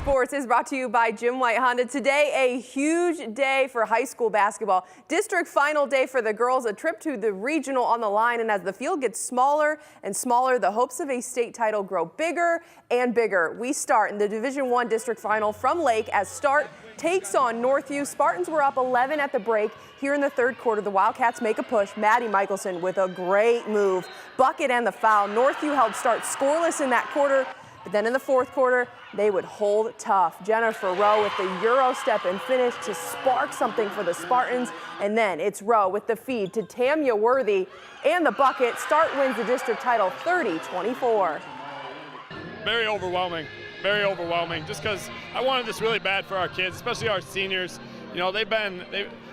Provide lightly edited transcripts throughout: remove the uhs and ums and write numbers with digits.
Sports is brought to you by Jim White Honda. Today, a huge day for high school basketball. District final day for the girls, a trip to the regional on the line. And as the field gets smaller and smaller, the hopes of a state title grow bigger and bigger. We start in the Division I district final from Lake as Start takes on Northview. Spartans were up 11 at the break. Here in the third quarter, the Wildcats make a push. Maddie Michelson with a great move. Bucket and the foul. Northview held Start scoreless in that quarter. But then in the fourth quarter, they would hold tough. Jennifer Rowe with the Euro step and finish to spark something for the Spartans. And then it's Rowe with the feed to Tamia Worthy and the bucket. Start wins the district title 30-24. Very overwhelming, just because I wanted this really bad for our kids, especially our seniors. You know,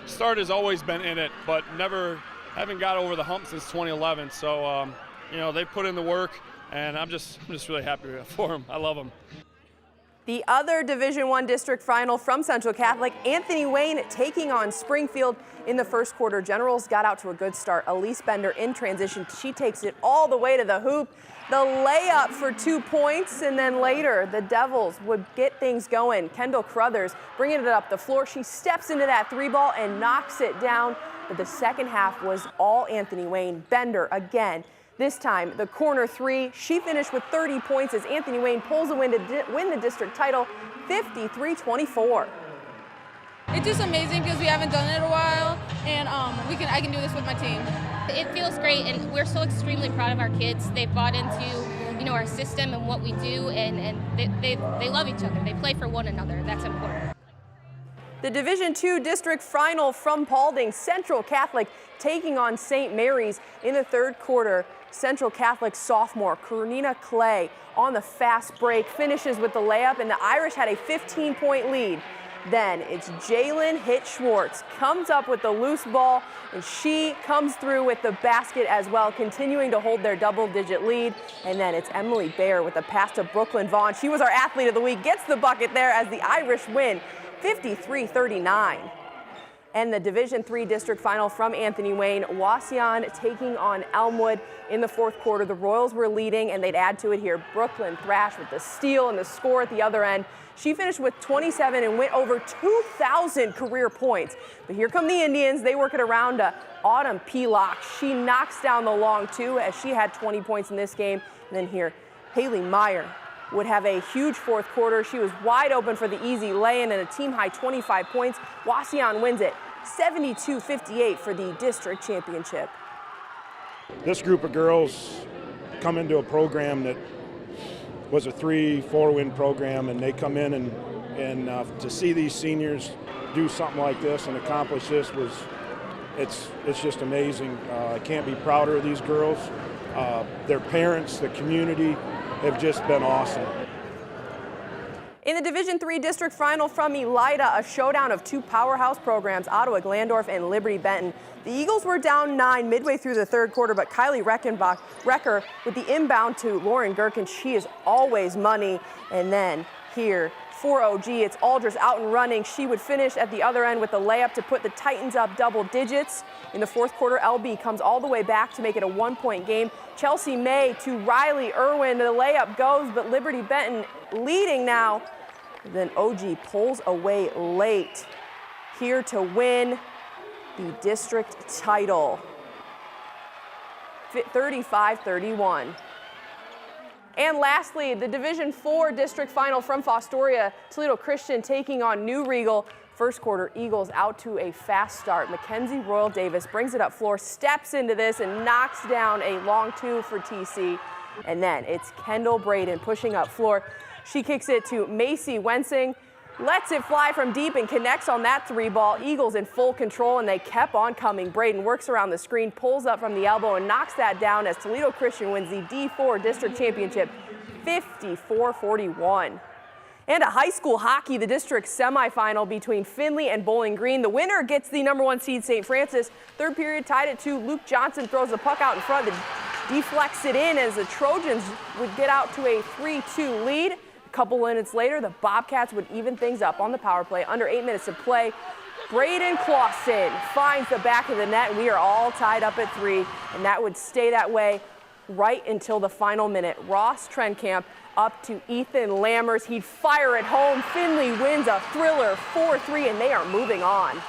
Start has always been in it, but haven't got over the hump since 2011. So, you know, they put in the work. And I'm just really happy for them. I love them. The other Division I district final from Central Catholic, Anthony Wayne taking on Springfield in the first quarter. Generals got out to a good start. Elise Bender in transition. She takes it all the way to the hoop. The layup for 2 points, and then later the Devils would get things going. Kendall Crothers bringing it up the floor. She steps into that three ball and knocks it down. But the second half was all Anthony Wayne. Bender again. This time, the corner three, she finished with 30 points as Anthony Wayne pulls a win to win the district title, 53-24. It's just amazing because we haven't done it in a while, and I can do this with my team. It feels great, and we're so extremely proud of our kids. They've bought into, you know, our system and what we do, and they love each other. They play for one another. That's important. The Division II district final from Paulding, Central Catholic taking on St. Mary's in the third quarter. Central Catholic sophomore Karina Clay on the fast break finishes with the layup, and the Irish had a 15-point lead. Then it's Jalen Hitt-Schwartz comes up with the loose ball, and she comes through with the basket as well, continuing to hold their double-digit lead. And then it's Emily Baer with a pass to Brooklyn Vaughn. She was our athlete of the week, gets the bucket there as the Irish win 53-39. And the Division III district final from Anthony Wayne, Wauseon taking on Elmwood in the fourth quarter. The Royals were leading, and they'd add to it here. Brooklyn Thrash with the steal and the score at the other end. She finished with 27 and went over 2,000 career points. But here come the Indians. They work it around to Autumn Pelock. She knocks down the long two as she had 20 points in this game. And then here, Haley Meyer would have a huge fourth quarter. She was wide open for the easy lay-in and a team-high 25 points. Wauseon wins it 72-58 for the district championship. This group of girls come into a program that was a 3-4 win program, and they come in and to see these seniors do something like this and accomplish this it's just amazing. I can't be prouder of these girls. Their parents, the community, have just been awesome. In the Division III district final from Elida, a showdown of two powerhouse programs, Ottawa-Glandorf and Liberty-Benton. The Eagles were down 9 midway through the third quarter, but Kylie Recker with the inbound to Lauren Gherkin. She is always money. And then here for OG, it's Aldris out and running. She would finish at the other end with the layup to put the Titans up double digits. In the fourth quarter, LB comes all the way back to make it a 1-point game. Chelsea May to Riley Irwin. The layup goes, but Liberty-Benton leading now. Then OG pulls away late here to win the district title, 35-31. And lastly, the Division IV district final from Fostoria, Toledo Christian taking on New Riegle. First quarter, Eagles out to a fast start. Mackenzie Royal Davis brings it up floor, steps into this and knocks down a long two for TC. And then it's Kendall Braden pushing up floor. She kicks it to Macy Wensing, lets it fly from deep and connects on that three ball. Eagles in full control, and they kept on coming. Braden works around the screen, pulls up from the elbow and knocks that down as Toledo Christian wins the D4 district championship 54-41. And a high school hockey, the district semifinal between Findlay and Bowling Green. The winner gets the #1 seed St. Francis. Third period tied at 2. Luke Johnson throws the puck out in front. Deflects it in as the Trojans would get out to a 3-2 lead. A couple minutes later, the Bobcats would even things up on the power play. Under 8 minutes of play, Braden Clausen finds the back of the net, and we are all tied up at 3, and that would stay that way right until the final minute. Ross Trenkamp up to Ethan Lammers. He'd fire it home. Findlay wins a thriller 4-3, and they are moving on.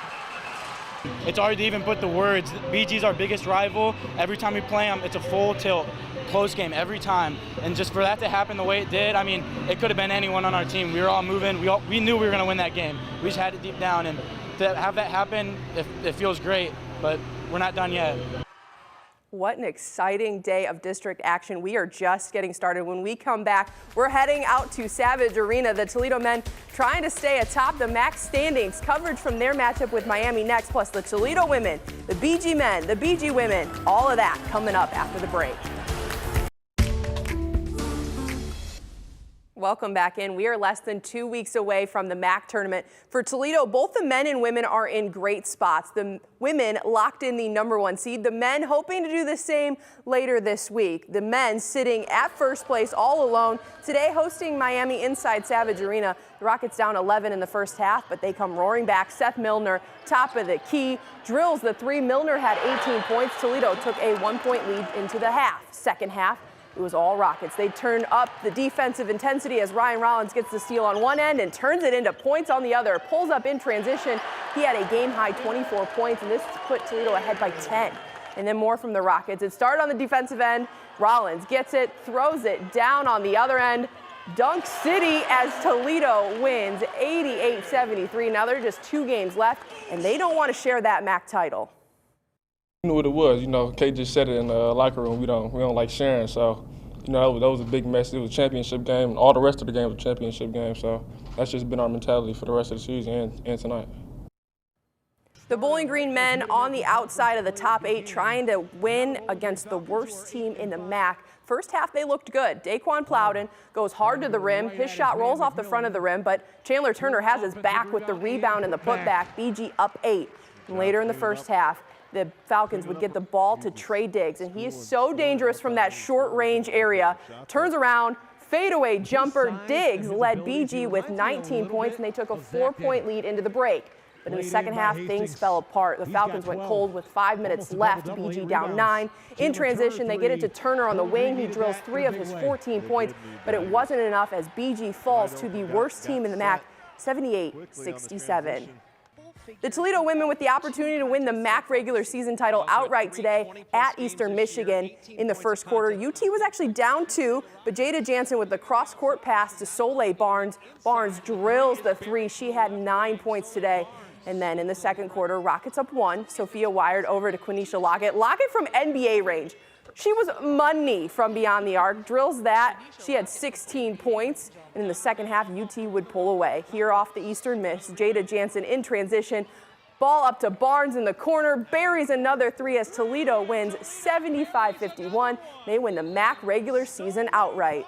It's hard to even put the words. BG's our biggest rival. Every time we play them, it's a full tilt, close game every time. And just for that to happen the way it did, I mean, it could have been anyone on our team. We were all moving. We knew we were going to win that game. We just had it deep down, and to have that happen, it feels great, but we're not done yet. What an exciting day of district action. We are just getting started. When we come back, we're heading out to Savage Arena. The Toledo men trying to stay atop the MAC standings. Coverage from their matchup with Miami next, plus the Toledo women, the BG men, the BG women, all of that coming up after the break. Welcome back in. We are less than 2 weeks away from the MAC tournament. For Toledo, both the men and women are in great spots. The women locked in the #1 seed. The men hoping to do the same later this week. The men sitting at first place all alone. Today hosting Miami inside Savage Arena. The Rockets down 11 in the first half, but they come roaring back. Seth Milner, top of the key, drills the three. Milner had 18 points. Toledo took a 1-point lead into the half. Second half, it was all Rockets. They turned up the defensive intensity as Ryan Rollins gets the steal on one end and turns it into points on the other. Pulls up in transition. He had a game-high 24 points, and this put Toledo ahead by 10. And then more from the Rockets. It started on the defensive end. Rollins gets it, throws it down on the other end. Dunk City as Toledo wins 88-73. Now there are just 2 games left, and they don't want to share that MAC title. You knew what it was. You know, Kate just said it in the locker room. We don't like sharing. So, you know, that was a big mess. It was a championship game, and all the rest of the game was a championship game. So that's just been our mentality for the rest of the season and tonight. The Bowling Green men on the outside of the top 8 trying to win against the worst team in the MAC. First half, they looked good. Daquan Plowden goes hard to the rim. His shot rolls off the front of the rim, but Chandler Turner has his back with the rebound and the putback. BG up 8. And later in the first half, the Falcons would get the ball to Trey Diggs, and he is so dangerous from that short-range area. Turns around, fadeaway jumper. Diggs led BG with 19 points, and they took a 4-point lead into the break. But in the second half, things fell apart. The Falcons went cold with 5 minutes left. BG down 9. In transition, they get it to Turner on the wing. He drills 3 of his 14 points, but it wasn't enough as BG falls to the worst team in the MAC, 78-67. The Toledo women with the opportunity to win the MAC regular season title outright today at Eastern Michigan in the first quarter. UT was actually down 2, but Jada Jansen with the cross-court pass to Soleil Barnes. Barnes drills the 3. She had 9 points today. And then in the second quarter, Rockets up 1. Sophia wired over to Quenisha Lockett. Lockett from NBA range. She was money from beyond the arc. Drills that. She had 16 points. And in the second half, UT would pull away. Here off the Eastern Miss, Jada Jansen in transition. Ball up to Barnes in the corner. Buries another 3 as Toledo wins 75-51. They win the MAC regular season outright.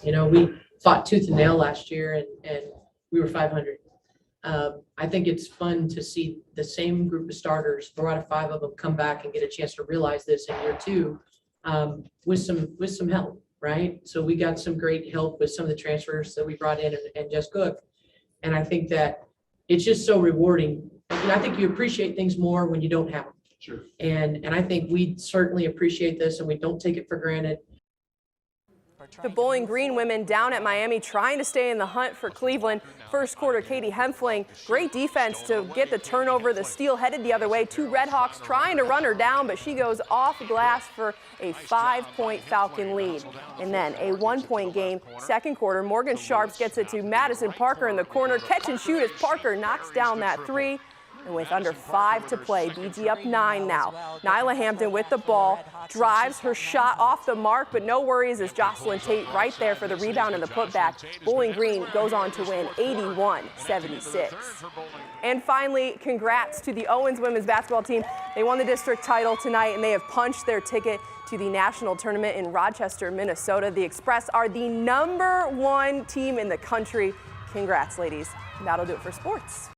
You know, we fought tooth and nail last year, and we were 500. I think it's fun to see the same group of starters, 4 out of 5 of them, come back and get a chance to realize this in year 2 with some help, right? So we got some great help with some of the transfers that we brought in and Jess Cook. And I think that it's just so rewarding. And I think you appreciate things more when you don't have them. Sure. And I think we certainly appreciate this, and we don't take it for granted. The Bowling Green women down at Miami trying to stay in the hunt for Cleveland. First quarter, Katie Hempfling, great defense to get the turnover. The steal headed the other way. 2 Redhawks trying to run her down, but she goes off glass for a 5-point Falcon lead. And then a 1-point game. Second quarter, Morgan Sharps gets it to Madison Parker in the corner. Catch and shoot as Parker knocks down that 3. And with under 5 to play, BG up 9 now. Nyla Hampton with the ball, drives her shot off the mark, but no worries as Jocelyn Tate right there for the rebound and the putback. Bowling Green goes on to win 81-76. And finally, congrats to the Owens women's basketball team. They won the district title tonight, and they have punched their ticket to the national tournament in Rochester, Minnesota. The Express are the #1 team in the country. Congrats, ladies. That'll do it for sports.